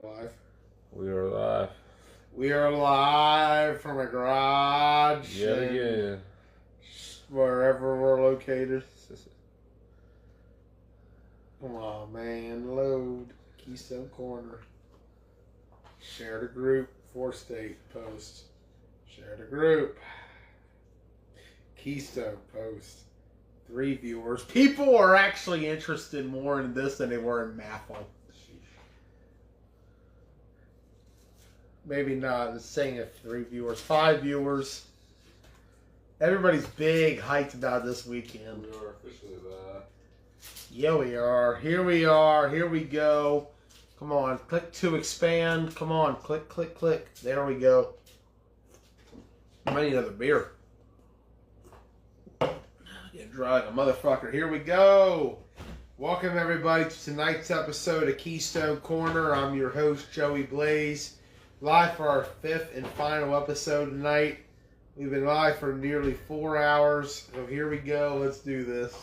Live. We are live. We are live from a garage. Yet again. Wherever we're located. Come on, man. Load. Keystone Korner. Share the group. 4-state post. Share the group. Keystone post. 3 viewers. People are actually interested more in this than they were in Maffle. Maybe not. It's saying if 3 viewers, 5 viewers. Everybody's big hyped about this weekend. We are officially live. Yeah, we are. Here we are. Here we go. Come on. Click to expand. Come on. Click, click, click. There we go. I might need another beer. Get dry like a motherfucker. Here we go. Welcome, everybody, to tonight's episode of Keystone Korner. I'm your host, Joey Blaze. Live for our 5th and final episode tonight. We've been live for nearly 4 hours. So here we go. Let's do this.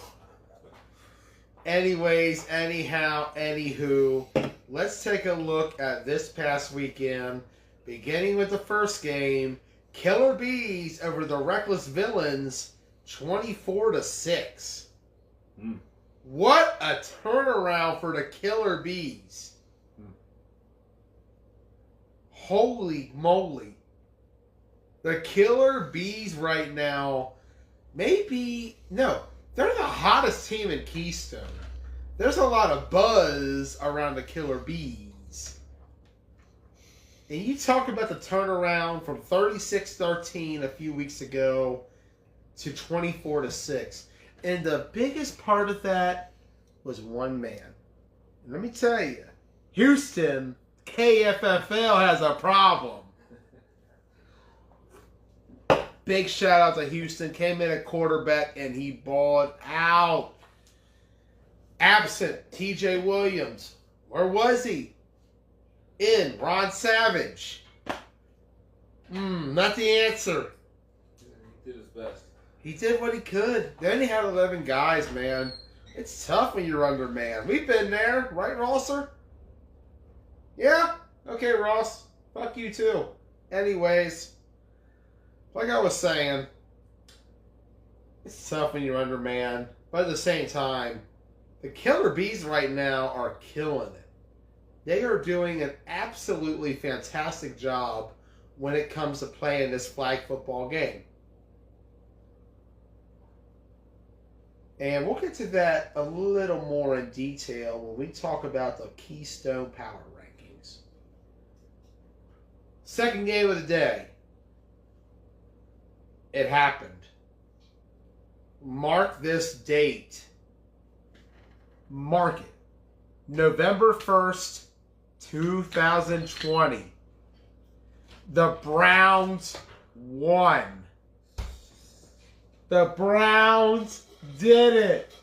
Anyways, anyhow, anywho, let's take a look at this past weekend. Beginning with the first game, Killer Bees over the Reckless Villains, 24-6. What a turnaround for the Killer Bees. Holy moly. The Killer Bees right now, they're the hottest team in Keystone. There's a lot of buzz around the Killer Bees. And you talk about the turnaround from 36-13 a few weeks ago to 24-6. And the biggest part of that was one man. And let me tell you, Houston KFFL has a problem. Big shout out to Houston. Came in at quarterback and he balled out. Absent TJ Williams. Where was he? In Ron Savage. Not the answer. He did his best. He did what he could. Then he had 11 guys, man. It's tough when you're undermanned. We've been there, right, Rosser? Yeah? Okay, Ross. Fuck you, too. Anyways, like I was saying, it's tough when you're undermanned. But at the same time, the Killer Bees right now are killing it. They are doing an absolutely fantastic job when it comes to playing this flag football game. And we'll get to that a little more in detail when we talk about the Keystone Power Rankings. Second game of the day. It happened. Mark this date. Mark it. November 1st, 2020. The Browns won. The Browns did it.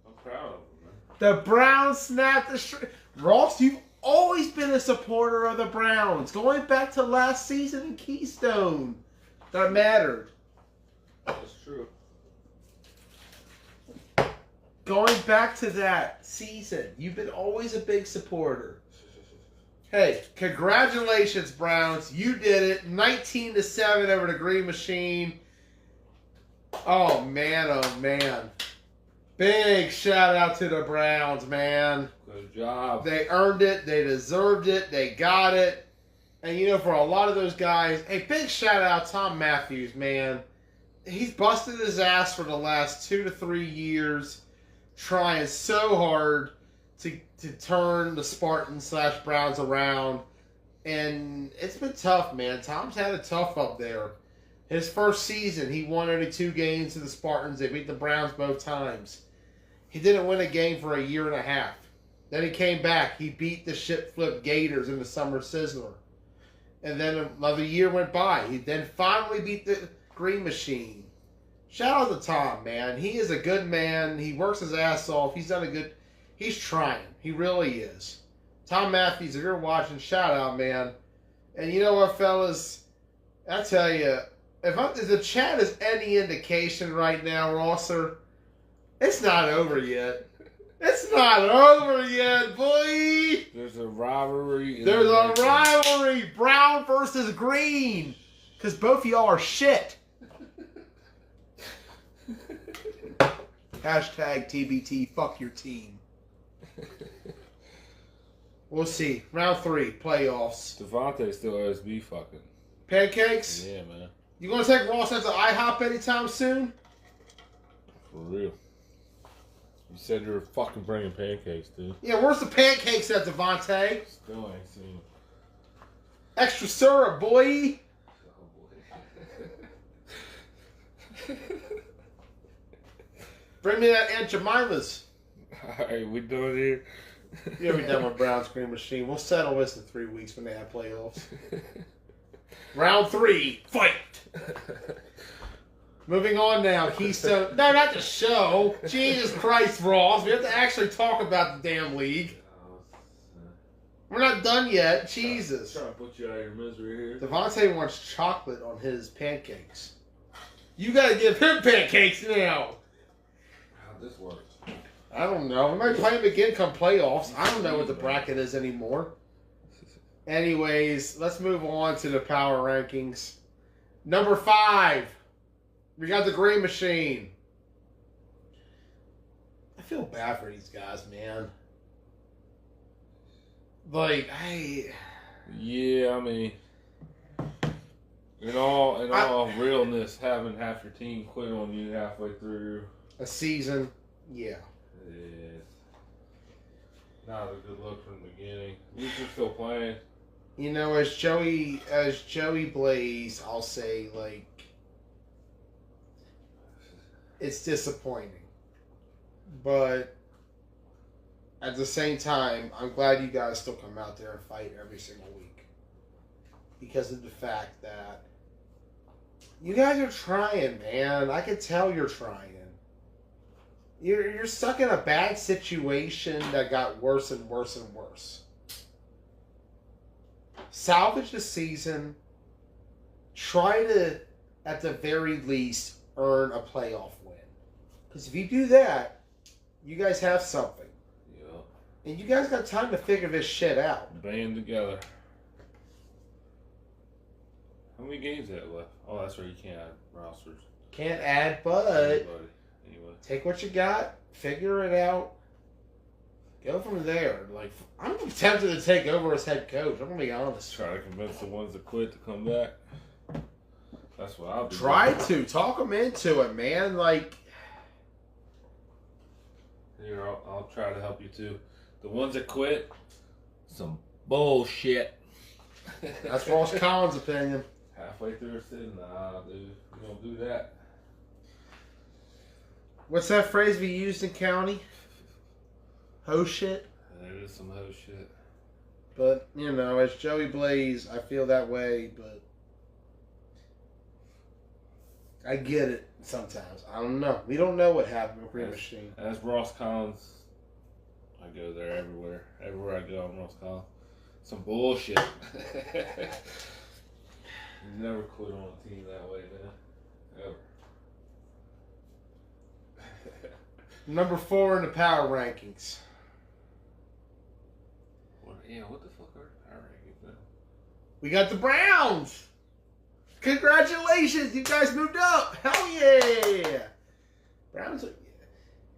I'm proud of him, man. The Browns snapped the streak. Ross, you've always been a supporter of the Browns. Going back to last season in Keystone. That mattered. That's true. Going back to that season, you've been always a big supporter. Hey, congratulations, Browns. You did it. 19-7 over the Green Machine. Oh, man, oh, man. Big shout out to the Browns, man. Good job. They earned it. They deserved it. They got it. And, you know, for a lot of those guys, hey, big shout out Tom Matthews, man. He's busted his ass for the last 2 to 3 years, trying so hard to turn the Spartans/Browns around. And it's been tough, man. Tom's had it tough up there. His first season, he won only 2 games to the Spartans. They beat the Browns both times. He didn't win a game for a year and a half. Then he came back. He beat the shit-flip Gators in the Summer Sizzler. And then another year went by. He then finally beat the Green Machine. Shout out to Tom, man. He is a good man. He works his ass off. He's trying. He really is. Tom Matthews, if you're watching, shout out, man. And you know what, fellas? I tell you, if the chat is any indication right now, Rosser, it's not over yet. It's not over yet, boy. There's a rivalry. There's a rivalry. Brown versus Green. Because both of y'all are shit. Hashtag TBT. Fuck your team. We'll see. Round 3. Playoffs. Devontae still owes me fucking. Pancakes? Yeah, man. You gonna take Ross into IHOP anytime soon? For real. You said you were fucking bringing pancakes, dude. Yeah, where's the pancakes at, Devontae? Still ain't seen them. Extra syrup, boy. Oh, boy. Bring me that Aunt Jemima's. Alright, we doing here? Yeah, we done with Brown's Green Machine. We'll settle this in 3 weeks when they have playoffs. Round 3, fight! Moving on now, Keystone. No, not the show. Jesus Christ, Ross. We have to actually talk about the damn league. We're not done yet. Jesus. Trying to put you out of your misery here. Devontae wants chocolate on his pancakes. You gotta give him pancakes now. How'd this work? I don't know. We might play him again come playoffs. I don't know what the bracket is anymore. Anyways, let's move on to the power rankings. Number 5. We got the Green Machine. I feel bad for these guys, man. Like, Yeah, I mean, in all realness, having half your team quit on you halfway through a season, yeah. is not a good look from the beginning. You're still playing. You know, as Joey Blaze, I'll say, like, it's disappointing. But at the same time, I'm glad you guys still come out there and fight every single week. Because of the fact that you guys are trying, man. I can tell you're trying. You're stuck in a bad situation that got worse and worse and worse. Salvage the season. Try to, at the very least, earn a playoff win. Because if you do that, you guys have something. Yeah. And you guys got time to figure this shit out. Band together. How many games that left? Oh, that's right. You can't add rosters. Can't add, but Anyway. take what you got, figure it out, go from there. Like, I'm tempted to take over as head coach. I'm gonna be honest. Try to convince the ones that quit to come back. That's what I'll do. Try to talk them into it, man. Like, here, I'll try to help you too. The ones that quit, some bullshit. that's Ross Collins' opinion. Halfway through, said, "Nah, dude, we don't do that." What's that phrase we used in county? Ho shit. There is some hoe shit. But, you know, as Joey Blaze, I feel that way, but I get it sometimes. I don't know. We don't know what happened with Green Machine. As Ross Collins, I go there everywhere. Everywhere I go, I'm Ross Collins. Some bullshit. You never quit on a team that way, man. Ever. Number 4 in the power rankings. What the fuck are the power rankings now? We got the Browns. Congratulations, you guys moved up. Hell yeah. Browns,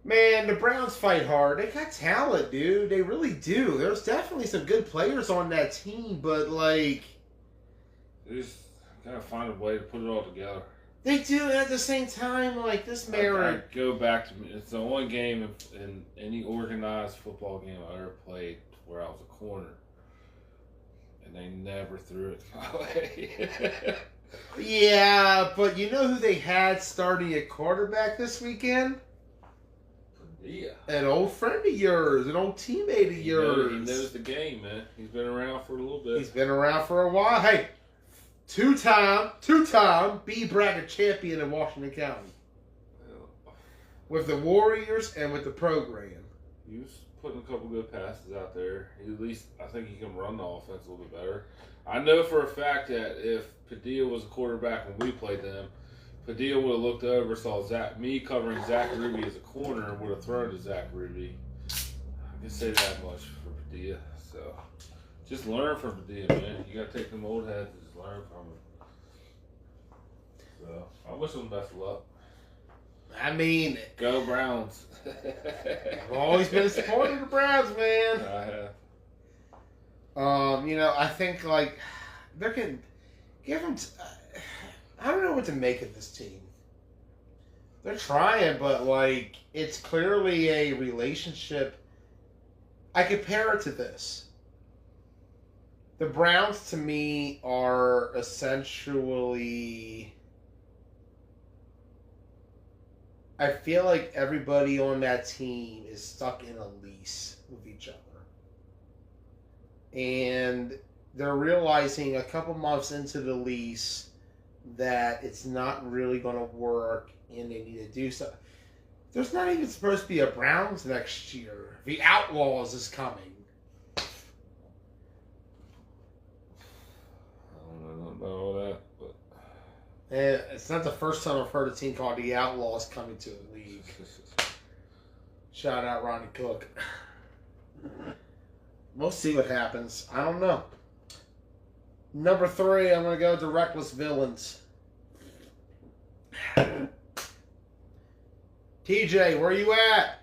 man, the Browns fight hard. They got talent, dude. They really do. There's definitely some good players on that team, but like, They just gotta find a way to put it all together. they do. And at the same time, like this marriage. I go back to it's the only game in any organized football game I ever played where I was a corner, and they never threw it my way. Yeah, but you know who they had starting at quarterback this weekend? Yeah. An old friend of yours, an old teammate of yours. He knows the game, man. He's been around for a little bit. He's been around for a while. Hey, two-time B bracket champion in Washington County with the Warriors and with the program. He was putting a couple good passes out there. At least I think he can run the offense a little bit better. I know for a fact that if Padilla was a quarterback when we played them, Padilla would have looked over, saw me covering Zach Ruby as a corner, and would have thrown to Zach Ruby. I can say that much for Padilla. So just learn from Padilla, man. You gotta take them old heads and just learn from them. So I wish them best of luck. I mean, Go Browns. I've always been a supporter of the Browns, man. I have. I think like they can give them. I don't know what to make of this team. They're trying, but like it's clearly a relationship. I compare it to this. The Browns to me are essentially. I feel like everybody on that team is stuck in a lease with each other. And they're realizing a couple months into the lease that it's not really going to work and they need to do so. There's not even supposed to be a Browns next year. The Outlaws is coming. I don't know that, but And it's not the first time I've heard a team called the Outlaws coming to the league. Shout out Ronnie Cook. We'll see what happens. I don't know. Number 3, I'm going to go to Reckless Villains. TJ, where you at?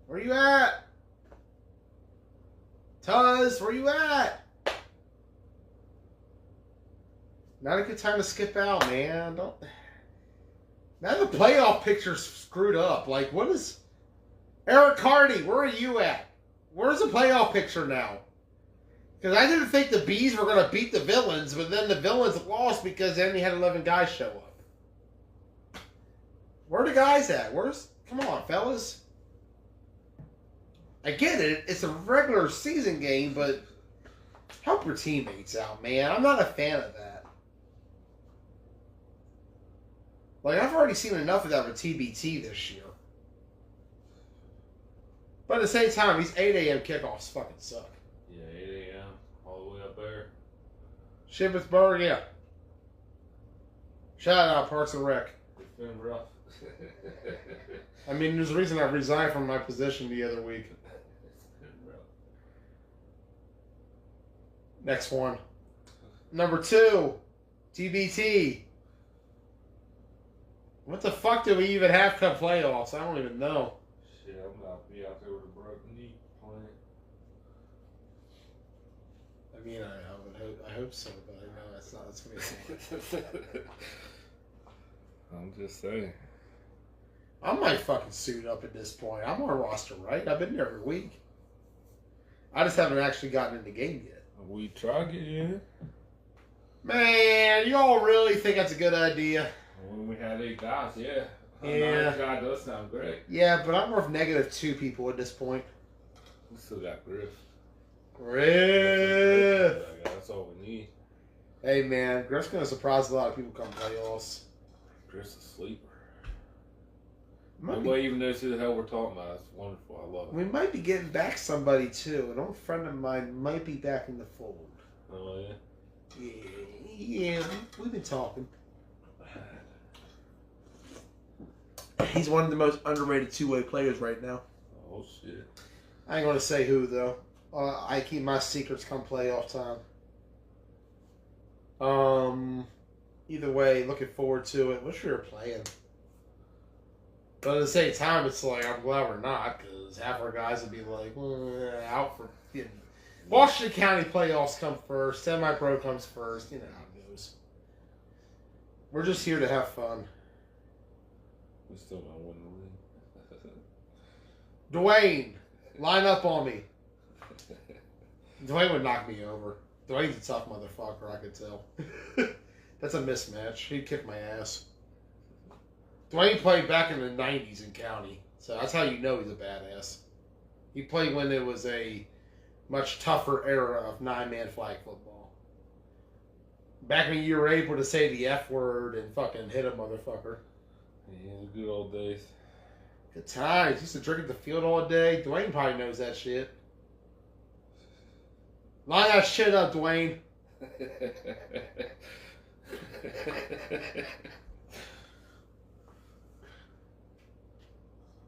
Where you at? Tuz, where you at? Not a good time to skip out, man. Don't. Now the playoff picture's screwed up. Like, what is... Eric Hardy, where are you at? Where's the playoff picture now? Because I didn't think the Bees were going to beat the Villains, but then the Villains lost because they only had 11 guys show up. Where are the guys at? Come on, fellas. I get it. It's a regular season game, but help your teammates out, man. I'm not a fan of that. Like, I've already seen enough of that with TBT this year. But at the same time, these 8 a.m. kickoffs fucking suck. yeah, 8 a.m. all the way up there. Shippensburg, yeah. Shout out Parks and Rec. It's been rough. I mean, there's a reason I resigned from my position the other week. It's been rough. Next one. Number 2, TBT. What the fuck do we even have come playoffs? I don't even know. Shit, I'm not be out there with a broken knee playing. I mean, I hope so, but I know that's not. That's gonna be I'm just saying. I might fucking suit up at this point. I'm on a roster, right? I've been there every week. I just haven't actually gotten in the game yet. We try to get you in. Man, you all really think that's a good idea? When we had 8 guys, yeah. Yeah. 9 guy does sound great. Yeah, but I'm worth -2 people at this point. We still got Griff. Griff! That's all we need. Hey, man, Griff's going to surprise a lot of people come playoffs. Griff's a sleeper. Might Nobody even knows who the hell we're talking about. It's wonderful. I love it. We might be getting back somebody, too. An old friend of mine might be back in the fold. Oh, yeah? Yeah, we've been talking. He's one of the most underrated two-way players right now. Oh, shit. I ain't going to say who, though. I keep my secrets come playoff time. Either way, looking forward to it. Wish we were playing. But at the same time, it's like, I'm glad we're not, because half our guys would be like, out for... You know. Washington County playoffs come first. Semi-pro comes first. You know how it goes. We're just here to have fun. We still don't win the league. Dwayne, line up on me. Dwayne would knock me over. Dwayne's a tough motherfucker, I could tell. That's a mismatch. He'd kick my ass. Dwayne played back in the 90s in county, so that's how you know he's a badass. He played when it was a much tougher era of 9-man flag football. Back when you were able to say the F word and fucking hit a motherfucker. Yeah, the good old days. Good times. Used to drink at the field all day. Dwayne probably knows that shit. Line that shit up, Dwayne.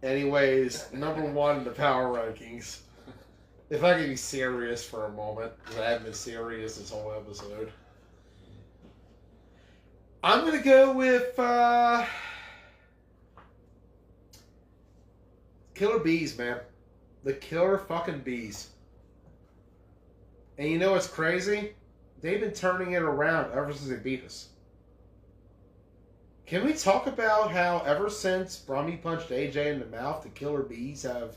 Anyways, number 1 in the power rankings. If I can be serious for a moment, because I haven't been serious this whole episode. I'm going to go with Killer Bees, man. The Killer fucking Bees. And you know what's crazy? They've been turning it around ever since they beat us. Can we talk about how ever since Brummy punched AJ in the mouth, the Killer Bees have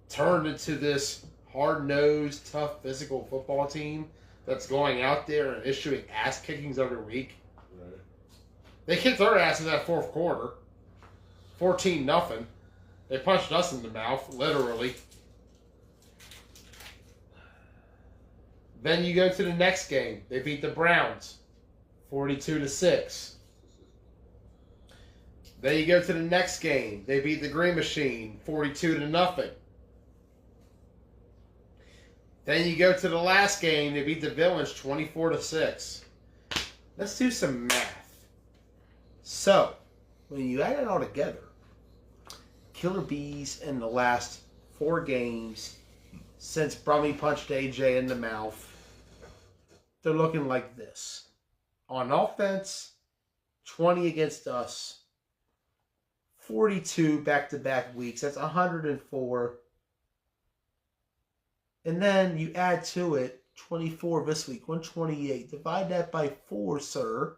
turned into this hard-nosed, tough, physical football team that's going out there and issuing ass kickings every week? Right. They kicked their ass in that fourth quarter. 14-0. They punched us in the mouth, literally. Then you go to the next game. They beat the Browns, 42-6. Then you go to the next game. They beat the Green Machine, 42-0. Then you go to the last game. They beat the Villains, 24-6. Let's do some math. So, when you add it all together, Killer Bees in the last 4 games since Brummy punched AJ in the mouth, they're looking like this. On offense, 20 against us, 42 back-to-back weeks. That's 104. And then you add to it 24 this week, 128. Divide that by 4, sir.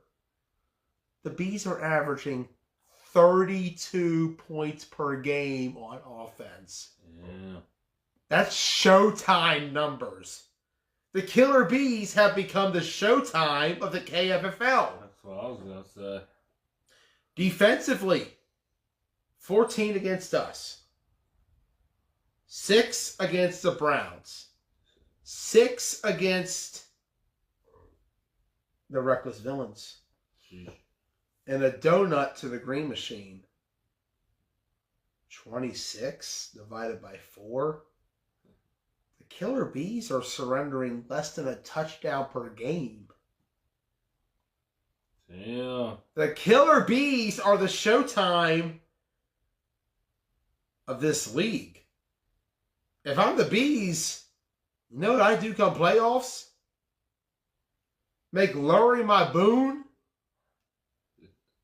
The Bees are averaging 32 points per game on offense. Yeah. That's Showtime numbers. The Killer Bees have become the Showtime of the KFFL. That's what I was going to say. Defensively, 14 against us. 6 against the Browns. 6 against the Reckless Villains. Jeez. And a donut to the Green Machine. 26 divided by 4. The Killer Bees are surrendering less than a touchdown per game. Yeah. The Killer Bees are the Showtime of this league. If I'm the Bees, you know what I do come playoffs? Make Lurie my Boone.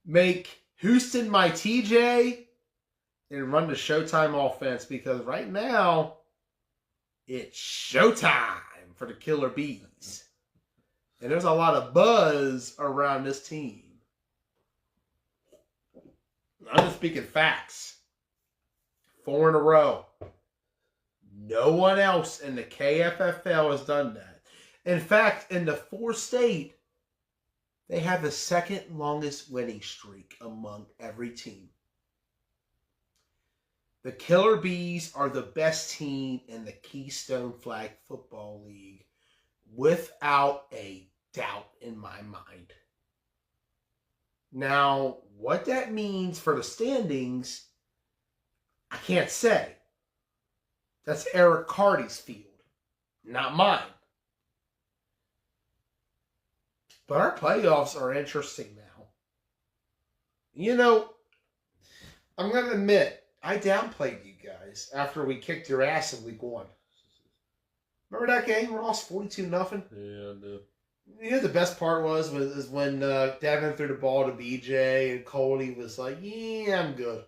Make Houston my TJ. And run the Showtime offense, because right now, it's showtime for the Killer Bees. And there's a lot of buzz around this team. I'm just speaking facts. 4 in a row. No one else in the KFFL has done that. In fact, in the 4 state, they have the second longest winning streak among every team. The Killer Bees are the best team in the Keystone Flag Football League, without a doubt in my mind. Now, what that means for the standings, I can't say. That's Eric Carty's field, not mine. But our playoffs are interesting now. You know, I'm going to admit, I downplayed you guys after we kicked your ass in week 1. Remember that game, Ross? 42-0? Yeah, I do. You know the best part was when Devin threw the ball to BJ and Coley was like, yeah, I'm good.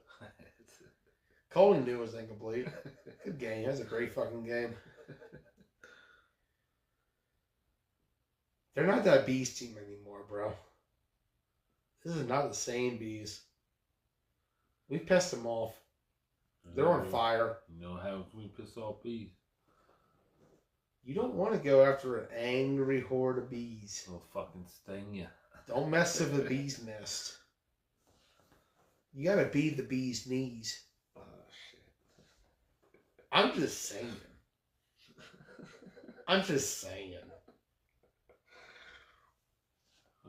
Coley knew it was incomplete. Good game. That was a great fucking game. They're not that Bees team anymore, bro. This is not the same Bees. We pissed them off. They're on fire. You know how we piss off bees. You don't want to go after an angry horde of bees. They'll fucking sting you. Don't mess with the bee's nest. You gotta be the bee's knees. Oh, shit. I'm just saying. I'm just saying.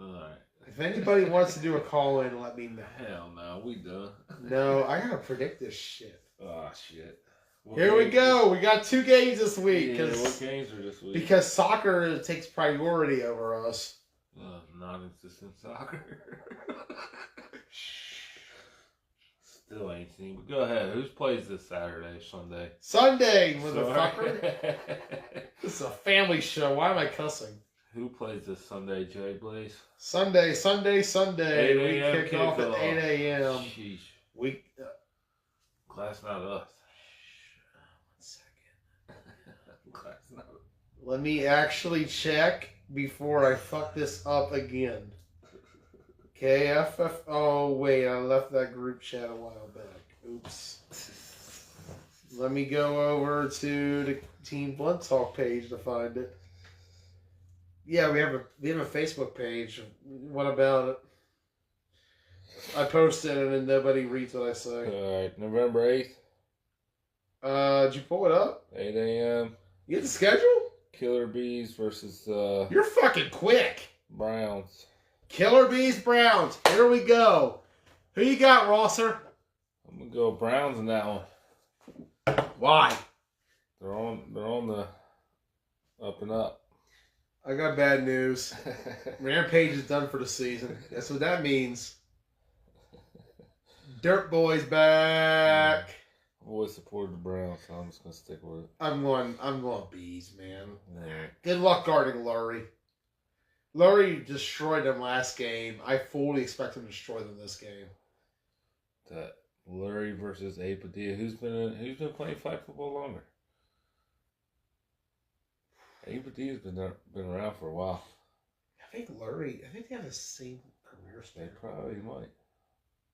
Alright. If anybody wants to do a call in, let me know. Hell no, we done. No, I gotta predict this shit. Oh, shit. Here we go. We got 2 games this week. Yeah, what games are this week? Because soccer takes priority over us. Non-existent soccer. Still ain't seen. But go ahead. Who plays this Saturday, Sunday? Sunday, motherfucker. This is a family show. Why am I cussing? Who plays this Sunday, Jay Blaze? Sunday. 8 We a.m. kick off at 8 a.m. Sheesh. We. Class not us. 1 second. Class not us. Let me actually check before I fuck this up again. KFF. Oh, wait. I left that group chat a while back. Oops. Let me go over to the Team Blunt Talk page to find it. Yeah, we have a Facebook page. What about it? I posted it and nobody reads what I say. All right, November 8th. Did you pull it up? 8 a.m. You get the schedule? Killer Bees versus You're fucking quick. Browns. Killer Bees, Browns. Here we go. Who you got, Rosser? I'm gonna go Browns in that one. Why? They're on the up and up. I got bad news. Rampage is done for the season. That's what that means. Dirt Boy's back. I've always supported the Browns, so I'm just gonna stick with it. I'm going Bees, man. Yeah. Good luck guarding Lurie. Lurie destroyed them last game. I fully expect him to destroy them this game. That Lurie versus A. Padilla. Who's been playing flag football longer? A. Padilla's been around for a while. I think they have the same career span. They probably might.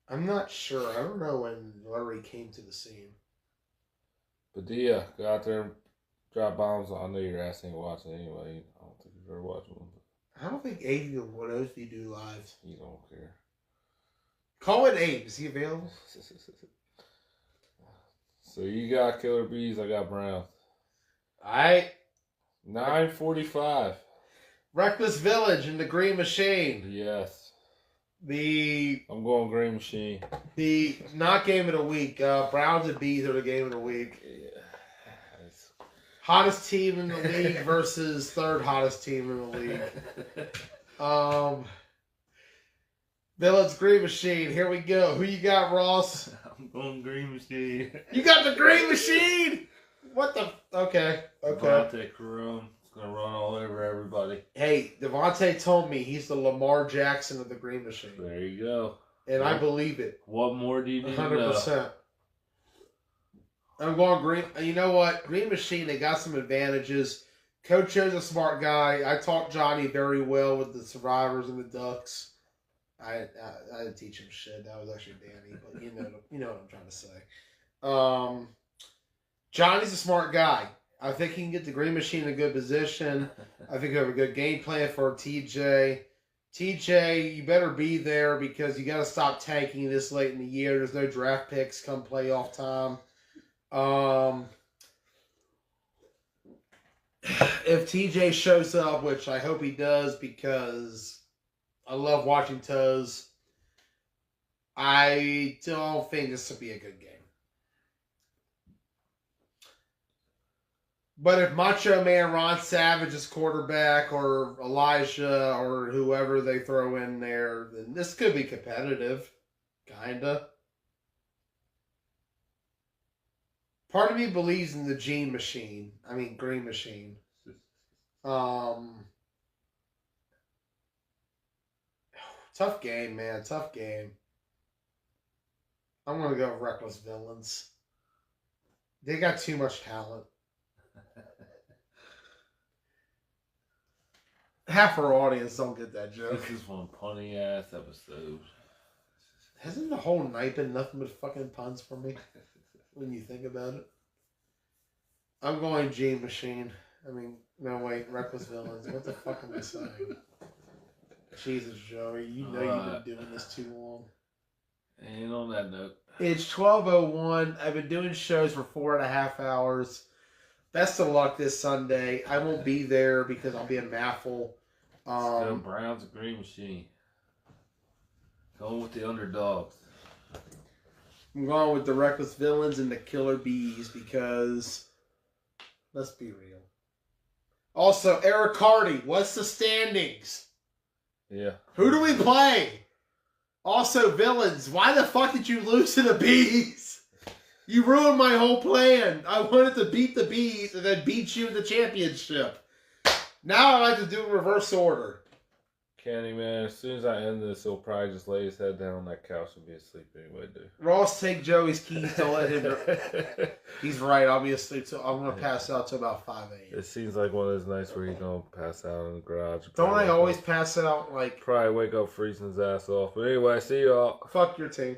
I'm not sure. I don't know when Lurie came to the scene. Padilla, go out there and drop bombs. I know your ass ain't watching anyway. I don't think you've ever watched one. I don't think Abe what else do you do live. You don't care. Call it Abe. Is he available? So you got Killer Bees, I got Browns. Alright. 9:45. Reckless Village and the Green Machine. Yes. I'm going Green Machine. The not game of the week. Browns and Bees are the game of the week. Yeah. Hottest team in the league versus third hottest team in the league. Village Green Machine. Here we go. Who you got, Ross? I'm going Green Machine. You got the Green Machine? What the? Okay. Devontae Karam is going to run all over everybody. Hey, Devontae told me he's the Lamar Jackson of the Green Machine. There you go. And I believe it. What more do you need 100%. to know? I'm going Green. You know what? Green Machine, they got some advantages. Coach Joe's a smart guy. I taught Johnny very well with the Survivors and the Ducks. I didn't teach him shit. That was actually Danny, but you know what I'm trying to say. Johnny's a smart guy. I think he can get the Green Machine in a good position. I think we have a good game plan for TJ. TJ, you better be there because you got to stop tanking this late in the year. There's no draft picks come playoff time. If TJ shows up, which I hope he does because I love watching Toes, I don't think this will be a good game. But if Macho Man Ron Savage is quarterback or Elijah or whoever they throw in there, then this could be competitive. Kinda. Part of me believes in the Green Machine. Tough game, man. Tough game. I'm going to go with Reckless Villains. They got too much talent. Half our audience don't get that joke. This is one punny ass episode. Hasn't the whole night been nothing but fucking puns for me? When you think about it. I'm going G Machine. Reckless Villains. What the fuck am I saying? Jesus, Joey, you know you've been doing this too long. And on that note, it's 12:01. I've been doing shows for 4.5 hours. Best of luck this Sunday. I won't be there because I'll be in Maffle. Go Browns and Green Machine. Going with the underdogs. I'm going with the Reckless Villains and the Killer Bees because, let's be real. Also, Eric Carty, what's the standings? Yeah. Who do we play? Also, villains, why the fuck did you lose to the Bees? You ruined my whole plan. I wanted to beat the Bees and then beat you in the championship. Now I have to do a reverse order. Kenny, man, as soon as I end this, he'll probably just lay his head down on that couch and be asleep anyway, dude. Ross, take Joey's keys to let him. He's right. I'll be asleep. I'm going to pass out till about 5 a.m. It seems like one of those nights where he's going to pass out in the garage. Don't I always pass out like... Probably wake up freezing his ass off. But anyway, see y'all. Fuck your team.